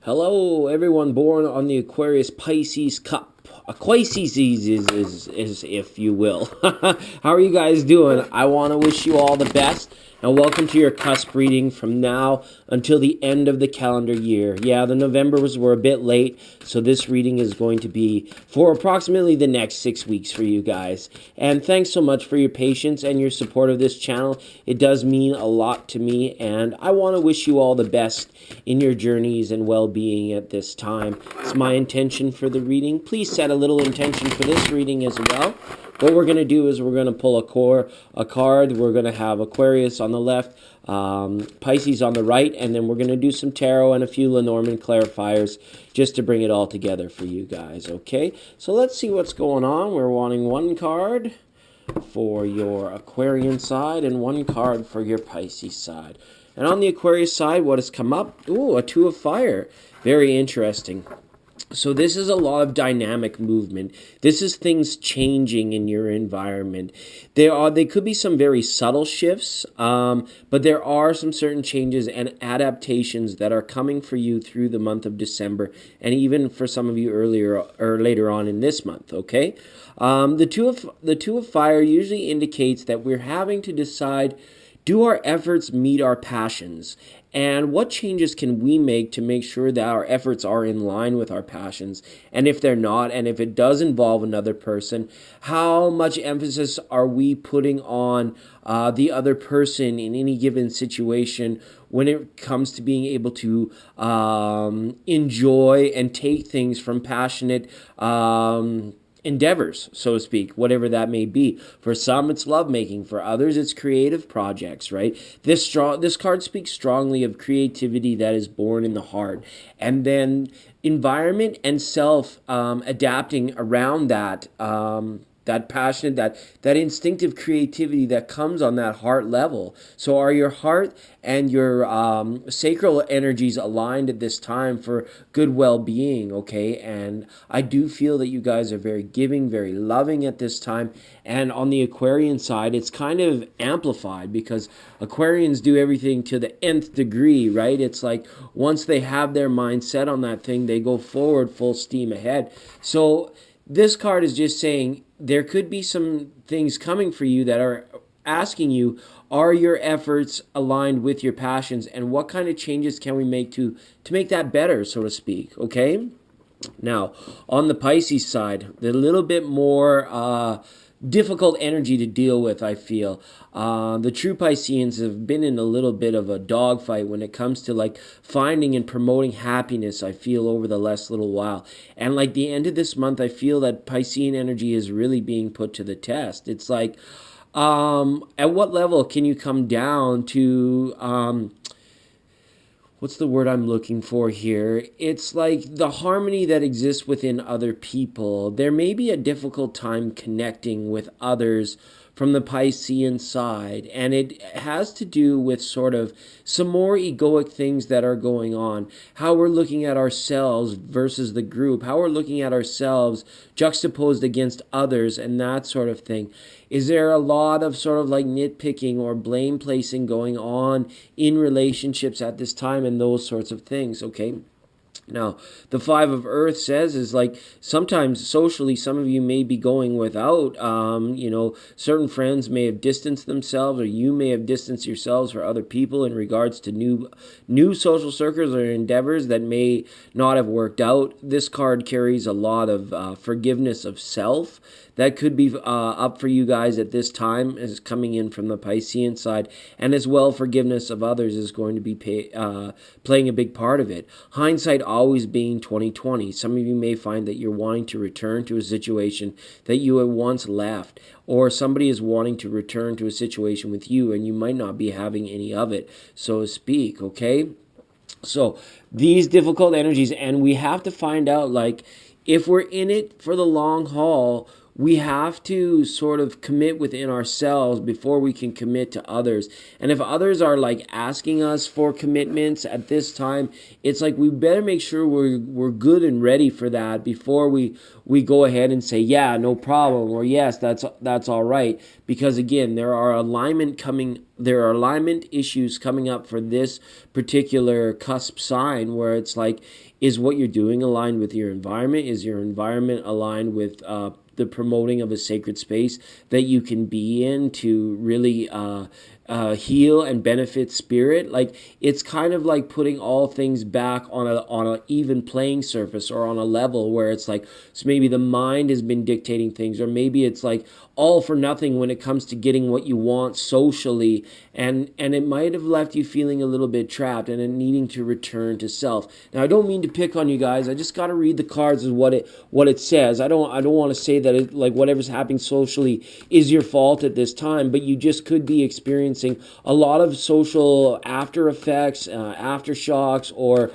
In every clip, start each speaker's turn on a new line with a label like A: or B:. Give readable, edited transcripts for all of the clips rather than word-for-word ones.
A: Hello, everyone born on the Aquarius Pisces Cup. Aquarius is, if you will. How are you guys doing? I want to wish you all the best, and welcome to your CUSP reading from now until the end of the calendar year. Yeah, the Novembers were a bit late, so this reading is going to be for approximately the next 6 weeks for you guys. And thanks so much for your patience and your support of this channel. It does mean a lot to me, and I want to wish you all the best in your journeys and well-being at this time. It's my intention for the reading. Please set a little intention for this reading as well. What we're going to do is we're going to pull a card. We're going to have Aquarius on the left, Pisces on the right, and then we're going to do some tarot and a few Lenormand clarifiers just to bring it all together for you guys, okay? So let's see what's going on. We're wanting one card for your Aquarian side and one card for your Pisces side. And on the Aquarius side, what has come up? Ooh, a Two of Fire. Very interesting. So this is a lot of dynamic movement. This is things changing in your environment. They could be some very subtle shifts, but there are some certain changes and adaptations that are coming for you through the month of December, and even for some of you earlier or later on in this month. Okay, the Two of Fire usually indicates that we're having to decide: do our efforts meet our passions? And what changes can we make to make sure that our efforts are in line with our passions? And if they're not, and if it does involve another person, how much emphasis are we putting on the other person in any given situation when it comes to being able to enjoy and take things from passionate endeavors, so to speak, whatever that may be. For some, it's lovemaking. For others, it's creative projects, right? This card speaks strongly of creativity that is born in the heart. And then environment and self adapting around that, that passion, that instinctive creativity that comes on that heart level. So are your heart and your sacral energies aligned at this time for good well-being, okay? And I do feel that you guys are very giving, very loving at this time. And on the Aquarian side, it's kind of amplified because Aquarians do everything to the nth degree, right? It's like once they have their mind set on that thing, they go forward full steam ahead. So this card is just saying there could be some things coming for you that are asking you, are your efforts aligned with your passions, and what kind of changes can we make to make that better, so to speak, okay? Now, on the Pisces side, they're a little bit more difficult energy to deal with, I feel. The true Pisceans have been in a little bit of a dogfight when it comes to like finding and promoting happiness, I feel, over the last little while. And like the end of this month, I feel that Piscean energy is really being put to the test. It's like, at what level can you come down to what's the word I'm looking for here? It's like the harmony that exists within other people. There may be a difficult time connecting with others from the Piscean side, and it has to do with sort of some more egoic things that are going on, how we're looking at ourselves versus the group, how we're looking at ourselves juxtaposed against others, and that sort of thing. Is there a lot of sort of like nitpicking or blame placing going on in relationships at this time and those sorts of things, okay? Now, the Five of Earth says is like sometimes socially some of you may be going without, certain friends may have distanced themselves, or you may have distanced yourselves for other people in regards to new social circles or endeavors that may not have worked out. This card carries a lot of forgiveness of self. That could be up for you guys at this time, is coming in from the Piscean side. And as well, forgiveness of others is going to be playing a big part of it. Hindsight always being 20/20. Some of you may find that you're wanting to return to a situation that you had once left, or somebody is wanting to return to a situation with you, and you might not be having any of it, so to speak, okay? So these difficult energies, and we have to find out, like, if we're in it for the long haul, we have to sort of commit within ourselves before we can commit to others. And if others are like asking us for commitments at this time, it's like we better make sure we're good and ready for that before we go ahead and say, yeah, no problem, or yes, that's all right. Because again, there are alignment issues coming up for this particular cusp sign, where it's like, is what you're doing aligned with your environment? Is your environment aligned with the promoting of a sacred space that you can be in to really heal and benefit spirit? Like, it's kind of like putting all things back on a even playing surface, or on a level where it's like, so maybe the mind has been dictating things, or maybe it's like all for nothing when it comes to getting what you want socially, and it might have left you feeling a little bit trapped and needing to return to self. Now, I don't mean to pick on you guys. I just got to read the cards as what it says. I don't want to say that it, like, whatever's happening socially is your fault at this time, but you just could be experiencing a lot of social after effects, aftershocks, or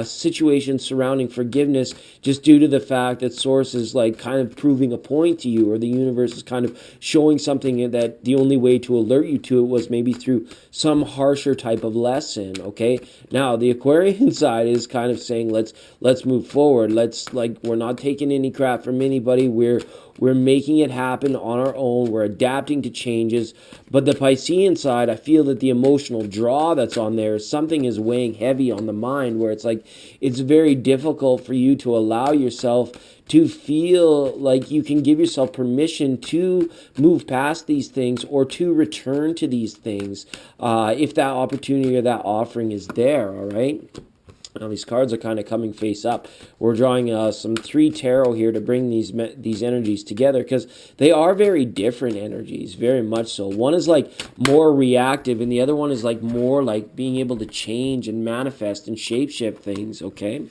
A: situations surrounding forgiveness, just due to the fact that source is like kind of proving a point to you, or the universe is kind of showing something that the only way to alert you to it was maybe through some harsher type of lesson. Okay, now the Aquarian side is kind of saying, let's move forward. We're not taking any crap from anybody. We're making it happen on our own. We're adapting to changes. But the Piscean side, I feel that the emotional draw that's on there, something is weighing heavy on the mind, where it's like, it's very difficult for you to allow yourself to feel like you can give yourself permission to move past these things, or to return to these things, if that opportunity or that offering is there. All right. Now these cards are kind of coming face up. We're drawing some 3 tarot here to bring these energies together, because they are very different energies, very much so. One is like more reactive, and the other one is like more like being able to change and manifest and shapeshift things. Okay.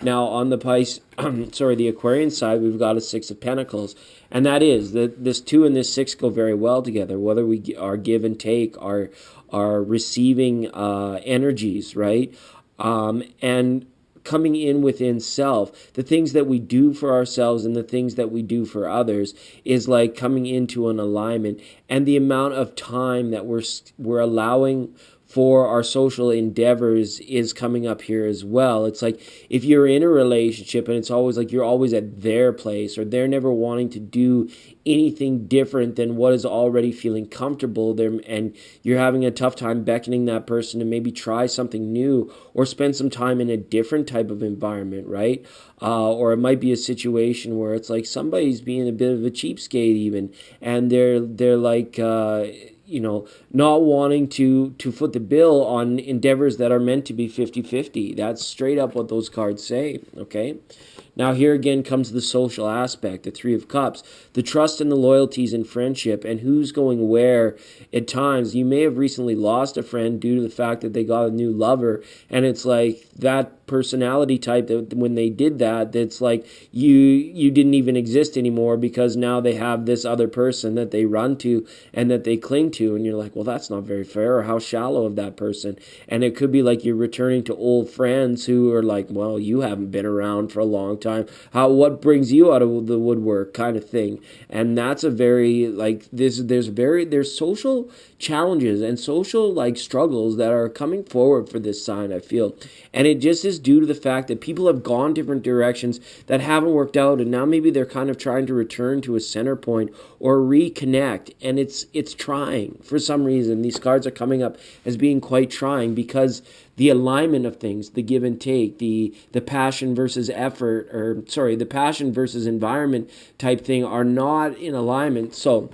A: Now on the the Aquarian side, we've got a 6 of Pentacles, and that is that this 2 and this 6 go very well together. Whether we are give and take, are receiving energies, right? And coming in within self, the things that we do for ourselves and the things that we do for others is like coming into an alignment. And the amount of time that we're allowing for our social endeavors is coming up here as well. It's like, if you're in a relationship and it's always like you're always at their place, or they're never wanting to do anything different than what is already feeling comfortable there, and you're having a tough time beckoning that person to maybe try something new, or spend some time in a different type of environment, right? Or it might be a situation where it's like somebody's being a bit of a cheapskate even, and they're like not wanting to foot the bill on endeavors that are meant to be 50-50. That's straight up what those cards say. Okay. Now here again comes the social aspect, the 3 of Cups, the trust and the loyalties in friendship, and who's going where at times. You may have recently lost a friend due to the fact that they got a new lover, and it's like that personality type that when they did that, that's like you didn't even exist anymore, because now they have this other person that they run to and that they cling to, and you're like, well, that's not very fair, or how shallow of that person. And it could be like you're returning to old friends who are like, well, you haven't been around for a long time, what brings you out of the woodwork, kind of thing. And that's a very like there's social challenges and social like struggles that are coming forward for this sign, I feel. And it just is due to the fact that people have gone different directions that haven't worked out, and now maybe they're kind of trying to return to a center point or reconnect, and it's trying for some reason. These cards are coming up as being quite trying, because the alignment of things, the give and take, the passion versus effort, or sorry, the passion versus environment type thing are not in alignment. So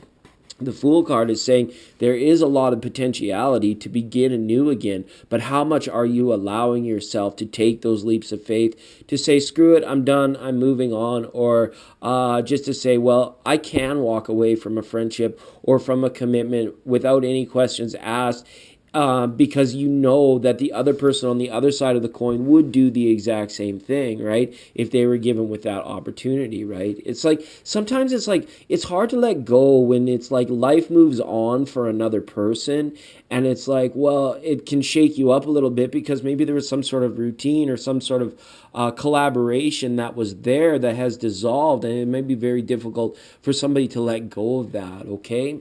A: the Fool card is saying there is a lot of potentiality to begin anew again, but how much are you allowing yourself to take those leaps of faith to say, screw it, I'm done, I'm moving on, or just to say, well, I can walk away from a friendship or from a commitment without any questions asked, because you know that the other person on the other side of the coin would do the exact same thing, right? If they were given with that opportunity, right? It's like sometimes it's hard to let go when it's like life moves on for another person, and it's like, well, it can shake you up a little bit because maybe there was some sort of routine or some sort of collaboration that was there that has dissolved, and it may be very difficult for somebody to let go of that, okay?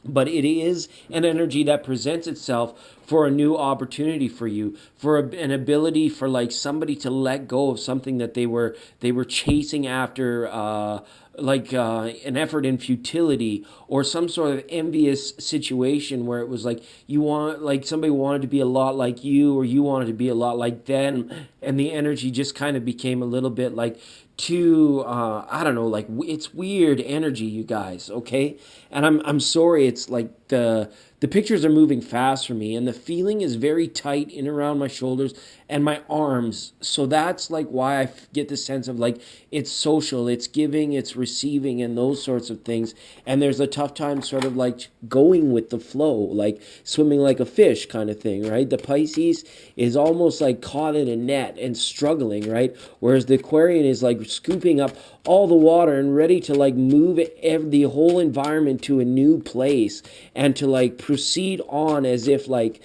A: But it is an energy that presents itself for a new opportunity for you, for an ability for like somebody to let go of something that they were chasing after, an effort in futility, or some sort of envious situation where it was like you want, like somebody wanted to be a lot like you, or you wanted to be a lot like them, and the energy just kind of became a little bit like too, I don't know, like it's weird energy, you guys, okay? And I'm sorry, it's like the pictures are moving fast for me, and the feeling is very tight in around my shoulders and my arms. So that's like why I get the sense of like it's social, it's giving, it's receiving, and those sorts of things. And there's a tough time sort of like going with the flow, like swimming like a fish kind of thing, right? The Pisces is almost like caught in a net and struggling, right? Whereas the Aquarian is like scooping up all the water and ready to like move the whole environment to a new place, and to like proceed on as if like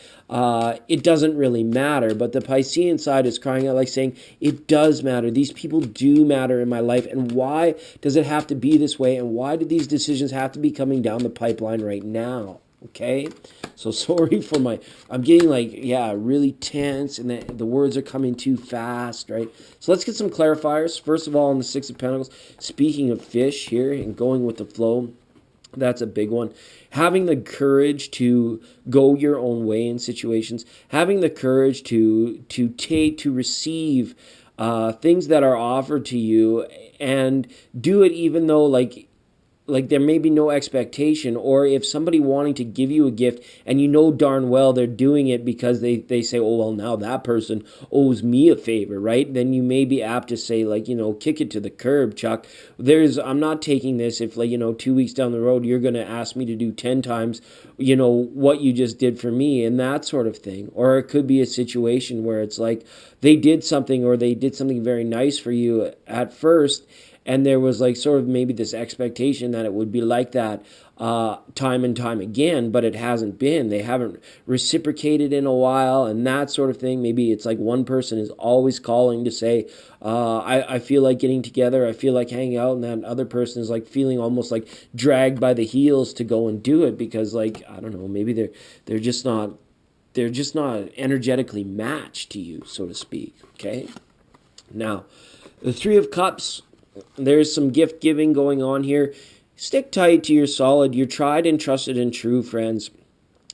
A: it doesn't really matter. But the Piscean side is crying out, like saying, it does matter. These people do matter in my life. And why does it have to be this way? And why do these decisions have to be coming down the pipeline right now? Okay? So sorry for I'm getting like, yeah, really tense, and the words are coming too fast, right? So let's get some clarifiers. First of all, on the Six of Pentacles, speaking of fish here and going with the flow, that's a big one. Having the courage to go your own way in situations, having the courage to receive things that are offered to you, and do it even though like there may be no expectation, or if somebody wanting to give you a gift and you know darn well they're doing it because they say, oh, well, now that person owes me a favor, right? Then you may be apt to say, like, kick it to the curb, Chuck. I'm not taking this if, like, 2 weeks down the road you're going to ask me to do 10 times what you just did for me, and that sort of thing. Or it could be a situation where it's like they did something very nice for you at first, and there was like sort of maybe this expectation that it would be like that time and time again, but it hasn't been. They haven't reciprocated in a while, and that sort of thing. Maybe it's like one person is always calling to say, I feel like getting together, I feel like hanging out, and that other person is like feeling almost like dragged by the heels to go and do it because, like, I don't know, maybe they're just not energetically matched to you, so to speak. Okay. Now, the Three of Cups. There's some gift giving going on here. Stick tight to your solid, your tried and trusted and true friends.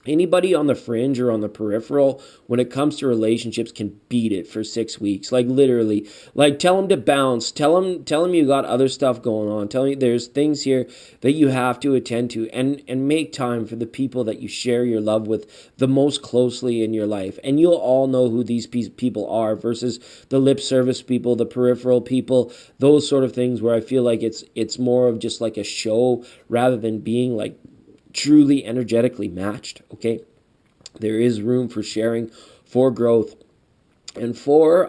A: Anybody on the fringe or on the peripheral when it comes to relationships can beat it for 6 weeks. Like literally, like tell them to bounce. Tell them you got other stuff going on. Tell them there's things here that you have to attend to, and make time for the people that you share your love with the most closely in your life. And you'll all know who these people are versus the lip service people, the peripheral people, those sort of things where I feel like it's more of just like a show rather than being like truly energetically matched. Okay, there is room for sharing, for growth, and for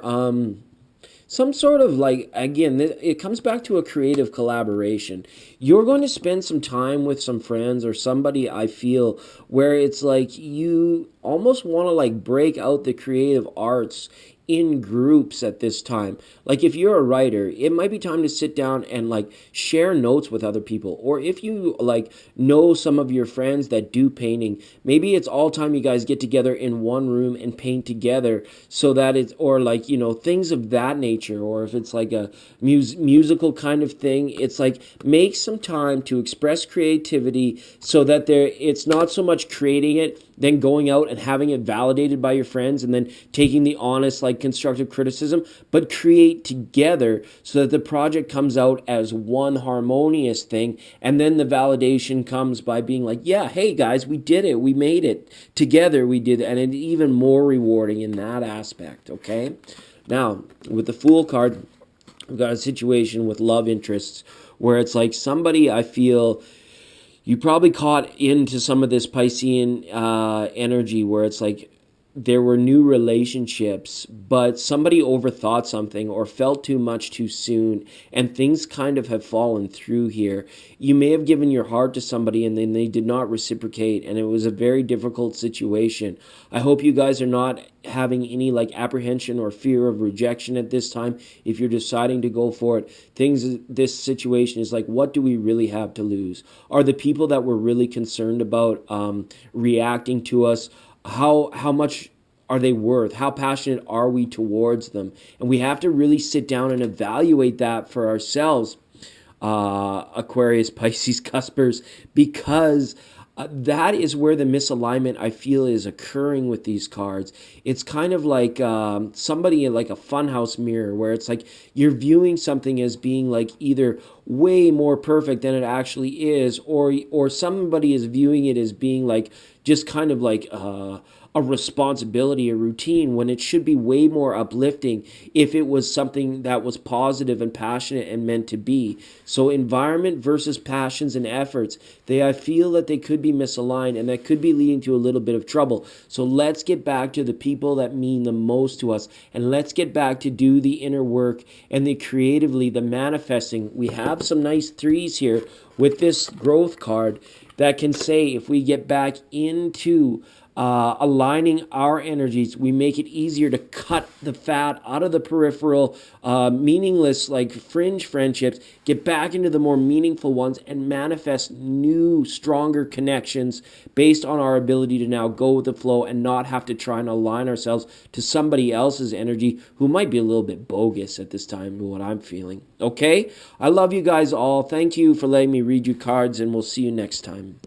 A: some sort of like, again, it comes back to a creative collaboration. You're going to spend some time with some friends or somebody, I feel, where it's like you almost want to like break out the creative arts in groups at this time. Like if you're a writer, it might be time to sit down and like share notes with other people. Or if you like know some of your friends that do painting, maybe it's all time you guys get together in one room and paint together, so that it's, or like, things of that nature. Or if it's like a musical kind of thing, it's like make some time to express creativity so that it's not so much creating it, then going out and having it validated by your friends, and then taking the honest, like constructive criticism, but create together so that the project comes out as one harmonious thing. And then the validation comes by being like, yeah, hey guys, we did it. We made it together. We did it. And it's even more rewarding in that aspect. Okay. Now with the Fool card, we've got a situation with love interests where it's like somebody, I feel, You probably caught into some of this Piscean energy where it's like there were new relationships, but somebody overthought something or felt too much too soon, and things kind of have fallen through here. You may have given your heart to somebody and then they did not reciprocate, and it was a very difficult situation. I hope you guys are not having any like apprehension or fear of rejection at this time. If you're deciding to go for it, this situation is like, what do we really have to lose? Are the people that we're really concerned about reacting to us? How much are they worth? How passionate are we towards them? And we have to really sit down and evaluate that for ourselves, Aquarius, Pisces, Cuspers, because that is where the misalignment I feel is occurring with these cards. It's kind of like somebody in like a funhouse mirror where it's like you're viewing something as being like either way more perfect than it actually is, or somebody is viewing it as being like just kind of like a responsibility, a routine, when it should be way more uplifting if it was something that was positive and passionate and meant to be. So environment versus passions and efforts, I feel that they could be misaligned, and that could be leading to a little bit of trouble. So let's get back to the people that mean the most to us, and let's get back to do the inner work and the creatively, the manifesting. We have some nice threes here with this growth card that can say if we get back into aligning our energies, we make it easier to cut the fat out of the peripheral, meaningless, like fringe friendships, get back into the more meaningful ones, and manifest new, stronger connections based on our ability to now go with the flow and not have to try and align ourselves to somebody else's energy who might be a little bit bogus at this time, what I'm feeling. Okay? I love you guys all. Thank you for letting me read your cards, and we'll see you next time.